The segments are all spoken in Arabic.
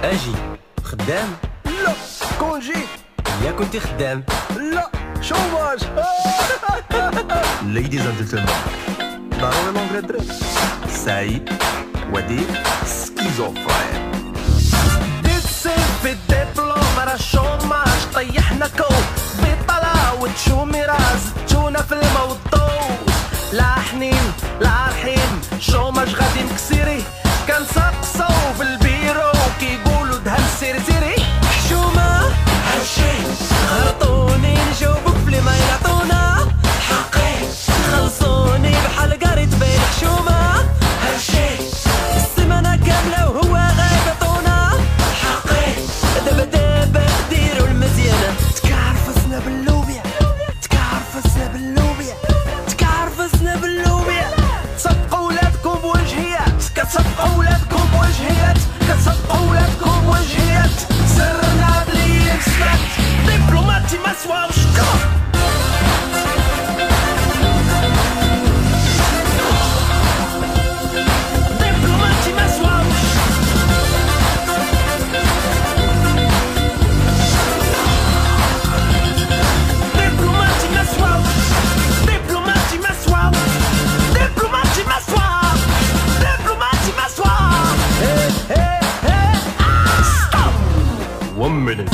اجي خدام. لا كونجي. يا كنتي خدام. لا شوماج. ليديز اند جنتلمان، ضروري لونجلي دري. سعيد وديع سكيزوفرين. في الدبلوم راه الشوماج طيحنا كو بطلع وتشو ميراز تونا في الموضوع. لا حنين لا رحيم شوماج غادي مكسيري. كنسقسو في البيرو كيقولوا دهن سيري حشومة هالشي غلطوني نجاوبوك بلي ما يعطونا حقي. خلصوني بحال قريت بين حشومة هالشي السمانة كاملة وهو غايب عطونا حقي. دابا دابا ديرو المزيانة. تكعرفسنا باللوبيا تكعرفسنا باللوبيا تكعرفسنا باللوبيا. تصفقوا ولادكم بوجهيات كتصفقوا ولادكم بوجهيات كتصفقوا ولادكم بوجهيات. سرنا بلي مسمات دبلوماتي ما سواوش. دبلوماتي ما سواوش. دبلوماتي ما سواوش. دبلوماتي ما سواوش. دبلوماتي ما سواوش. دبلوماتي ما سواوش. ستوب. 1 minute.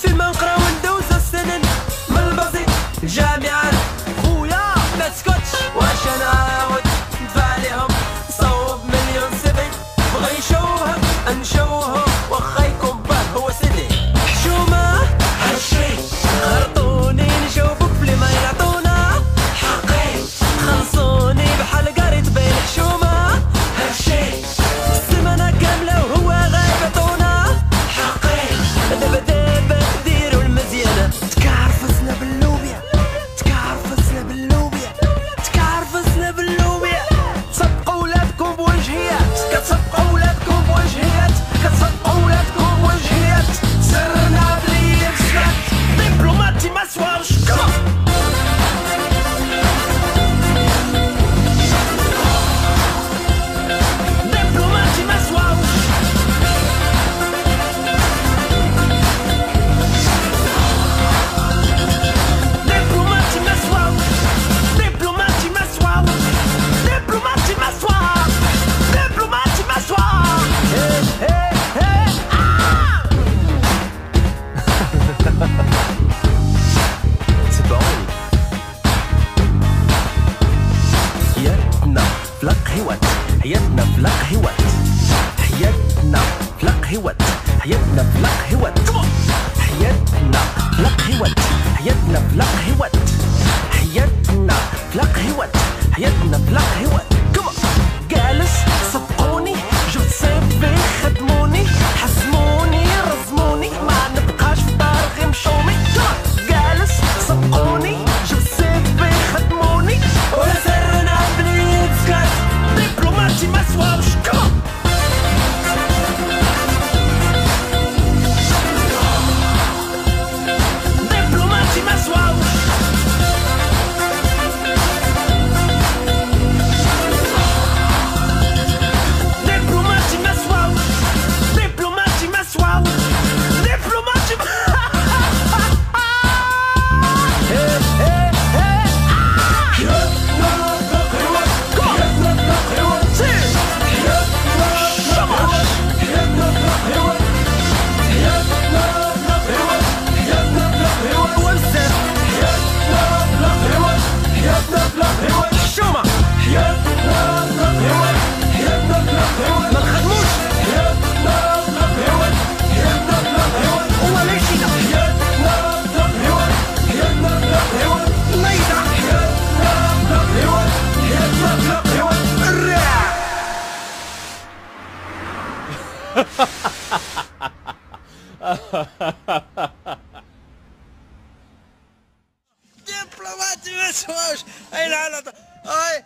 فيما نقراو ندوزو السنن من البسيط الجامعات. خويا ما تسكتش واش نعاود ندفع ليهم نصوب مليون سيفي. بغا يشوهك نشوهو واخا يكون باه هو سيدي. حشومة هالشي غلطوني نجاوبوك بلي ما يعطونا حقي. خلصوني بحال قريت بين حشومة هالشي السمانة كاملة وهو غايب عطونا حقي. دابا دابا ديرو المزيانة. تكعرفسنا باللوبيا تكعرفسنا باللوبيا تكعرفسنا باللوبيا. تصفقوا ولادكم بوجهيات كتصفقوا ولادكم بوجهيات كتصفقوا ولادكم بوجهيات. سرنا بلي مسمات دبلوماتي ما سواوش. دبلوماتي ما سواوش. دبلوماتي ما سواوش. دبلوماتي ما سواوش. دبلوماتي ما سواوش. دبلوماتي ما سواوش. تبعوني. حياتنا فلق هوت حياتنا فلق هوت حياتنا فلق هوت حياتنا فلق هوت حياتنا فلق هوت حياتنا فلق هوت حياتنا فلق هوت حياتنا فلق هوت. جالس صدقوني جبت سيفي خدموني حسموني رزموني ما نبقاش في دار غير مشومي. جالس صدقوني جبت سيفي خدموني ولا سرنا بلي تسكت. دبلوماتي ما سواوش. دبلوماتي ما سواوش. دبلوماتي ما سواوش. دبلوماتي ما سواوش. دبلوماتي حشومة ما نخدموش ولا شي. نيضة الريح. دبلوماتي ما سواوش. اي لا لا اي